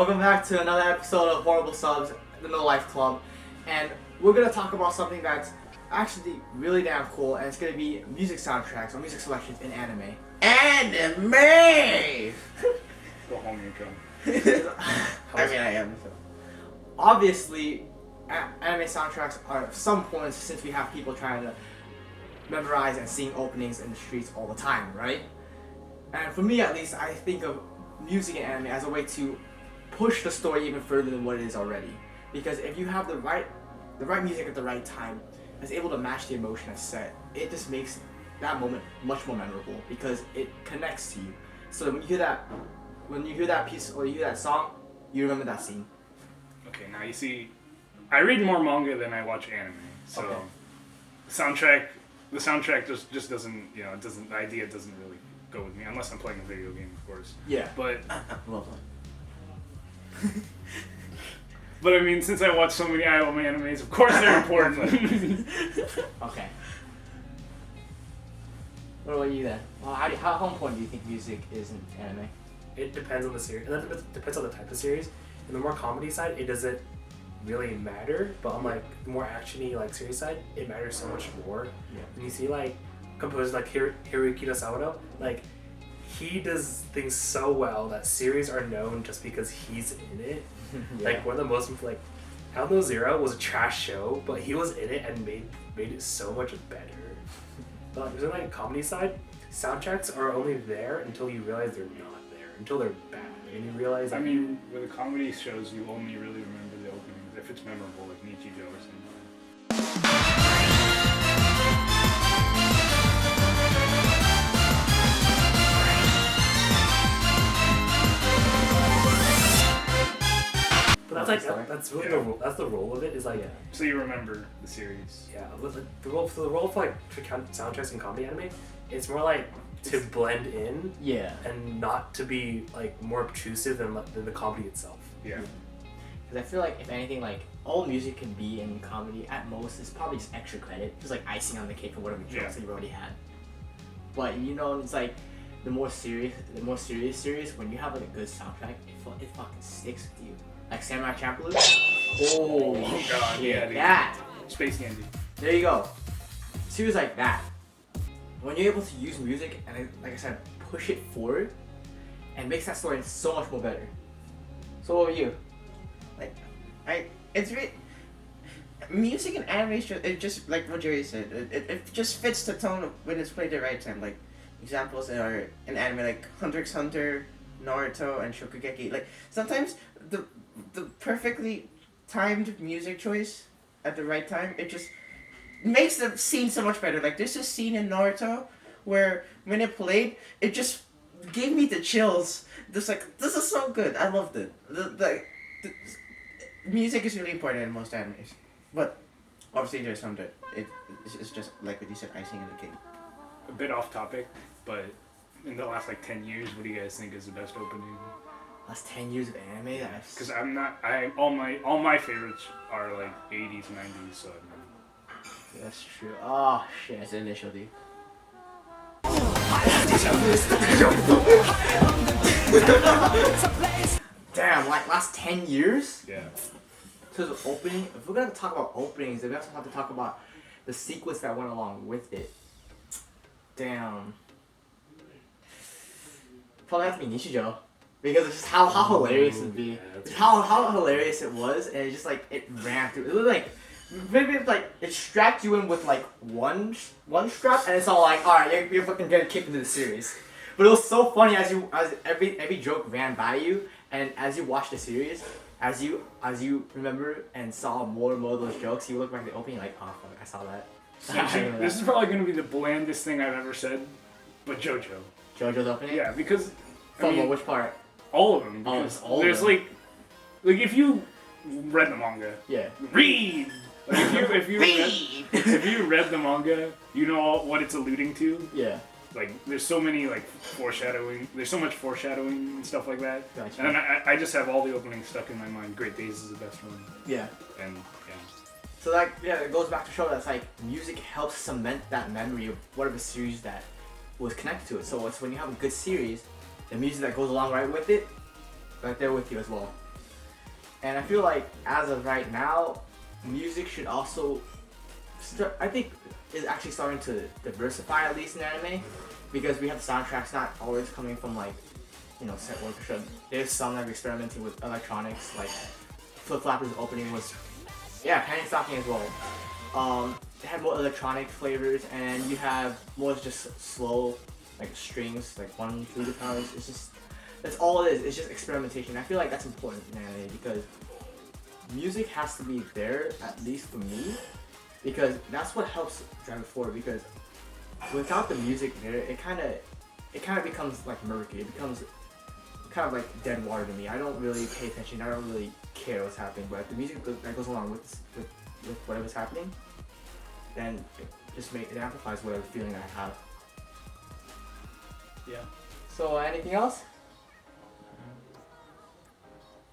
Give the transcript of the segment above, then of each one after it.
Welcome back to another episode of Horrible Subs, the No Life Club, and we're gonna talk about something that's actually really damn cool, and it's gonna be music soundtracks or music selections in anime. Anime! Go home, intro. I mean, I am. So. Obviously, anime soundtracks are some points since we have people trying to memorize and sing openings in the streets all the time, right? And for me, at least, I think of music in anime as a way to push the story even further than what it is already. Because if you have the right music at the right time, that's able to match the emotion that's set, it just makes that moment much more memorable because it connects to you. So that when you hear that piece or you hear that song, you remember that scene. Okay, now you see, I read more manga than I watch anime, so Okay. the soundtrack just doesn't, the idea doesn't really go with me unless I'm playing a video game, of course. Yeah. But Well done. But I mean, since I watch so many anime animes, of course they're important. Okay. What about you then? Well, how important do you think music is in anime? It depends on the series, and that depends on the type of series. In the more comedy side, it doesn't really matter, but on like the more actiony like series side, it matters so much more. Yeah. And you see like composers like Hiroyuki Sawano, like he does things so well that series are known just because he's in it. Yeah. Like one of the most like Hell No Zero was a trash show, but he was in it and made it so much better. But there's like comedy side, soundtracks are only there until you realize they're not there, until they're bad, and you realize. I mean, with the comedy shows, you only really remember the openings if it's memorable, like Nichijou or something. But that's like that's really that's the role of it is like So you remember the series. yeah. But the role for like soundtracks and comedy anime, it's more like to blend in Yeah. and not to be like more obtrusive than the comedy itself. Yeah. Because I feel like if anything, like all music can be in comedy at most is probably just extra credit, just like icing on the cake for whatever jokes that you've already had. But it's like the more serious series, when you have like a good soundtrack, it fucking sticks with you. Like Samurai Champloo. Oh God, shit, yeah, dude. that. Space Candy. There you go. Series like that. When you're able to use music and, like I said, push it forward, and makes that story so much more better. So what about you? Music and animation, it just, like what Jerry said, it just fits the tone of when it's played at the right time. Like, examples are in anime like Hunter x Hunter, Naruto, and Shokugeki. Like, sometimes the perfectly timed music choice at the right time, it just makes the scene so much better. Like, there's a scene in Naruto where when it played, it just gave me the chills. Just like, this is so good. I loved it. The music is really important in most animes. But obviously there's some that it's just like what you said, icing on the cake. A bit off topic, but in the last like 10 years, what do you guys think is the best opening? Last 10 years of anime, Because all my favorites are like 80s, 90s, so. That's true. Oh shit. It's the initial D. Damn, like last 10 years? Yeah. So the opening, if we're gonna talk about openings, then we also have to talk about the sequence that went along with it. Damn. Probably have to be Nichijou. Because it's just how hilarious it'd be. It's how hilarious it was, and it just like, it ran through. It was like, maybe it's like, it strapped you in with like one strap, and it's all like, alright, you're fucking getting kicked into the series. But it was so funny as every joke ran by you, and as you watched the series, as you remember and saw more and more of those jokes, you look back at the opening like, oh fuck, I saw that. This is probably going to be the blandest thing I've ever said, but JoJo. JoJo's opening? Yeah, because Which part? all of them. Oh, Because it's all of there's them. like if you read the manga, Yeah. read. Like if you read the manga, you know what it's alluding to. Yeah. Like there's so many like foreshadowing. There's so much foreshadowing and stuff like that. Gotcha. And I just have all the openings stuck in my mind. Great Days is the best one. Yeah. And yeah. So like, yeah, it goes back to show that it's like music helps cement that memory of whatever series that was connected to it. So it's when you have a good series, the music that goes along right with it, right there with you as well. And I feel like as of right now, music should also, I think, is actually starting to diversify at least in anime, because we have the soundtracks not always coming from like, you know, set orchestra. There's some that are experimenting with electronics, like Flip Flapper's opening was, yeah, Penny Stocking as well. It had more electronic flavors, and you have more just slow, like strings, like 1 2 guitars. It's just, that's all it is. It's just experimentation. I feel like that's important in anime because music has to be there, at least for me, because that's what helps drive it forward. Because without the music there, it kind of becomes like murky. It becomes kind of like dead water to me. I don't really pay attention. I don't really care what's happening. But the music that goes along with whatever's happening, then it amplifies whatever feeling I have. Yeah. So anything else?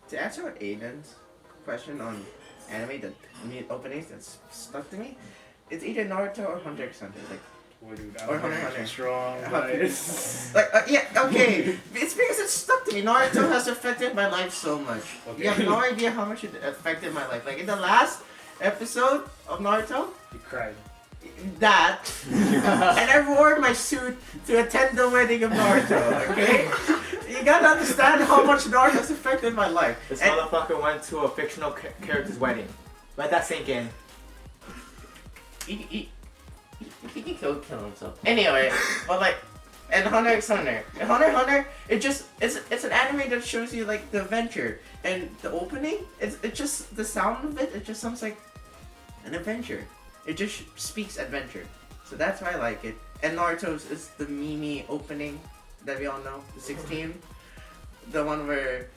To answer Aiden's question on anime that openings that's stuck to me, it's either Naruto or Hunter x Hunter. Like, Boy, dude, I Or don't Hunter know x Hunter. strong, but like yeah, okay. It's because it's stuck to me. Naruto has affected my life so much. Okay. You have no idea how much it affected my life. Like in the last episode of Naruto, you cried. that, and I wore my suit to attend the wedding of Naruto. Okay, you gotta understand how much Naruto has affected my life. This And- motherfucker went to a fictional character's wedding. Let that sink in. He can kill himself. Anyway, but like, and Hunter x Hunter. And Hunter x Hunter, it's an anime that shows you like the adventure. And the opening, it just, the sound of it just sounds like an adventure. It just speaks adventure. So that's why I like it. And Naruto's is the Mimi opening that we all know, the 16. The one where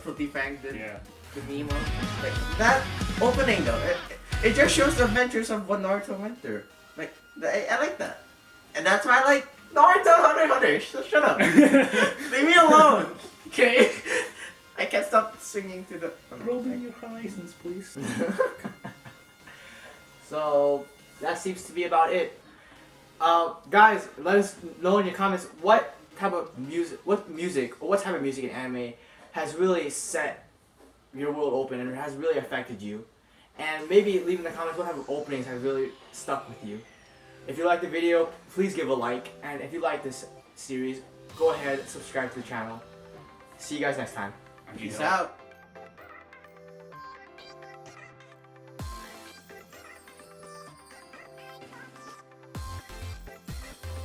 Filthy Frank did Yeah. the Nemo. Like, that opening though, it just shows the adventures of what Naruto went through. Like, I like that. And that's why I like Naruto Hunter x Hunter. Shut up. Leave me alone. Okay? I can't stop singing to the... Roll in your horizons, please. So that seems to be about it. Guys, let us know in your comments what type of music, what type of music in anime has really set your world open and has really affected you. And maybe leave in the comments what type of openings has really stuck with you. If you like the video, please give a like. And if you like this series, go ahead and subscribe to the channel. See you guys next time. Peace out.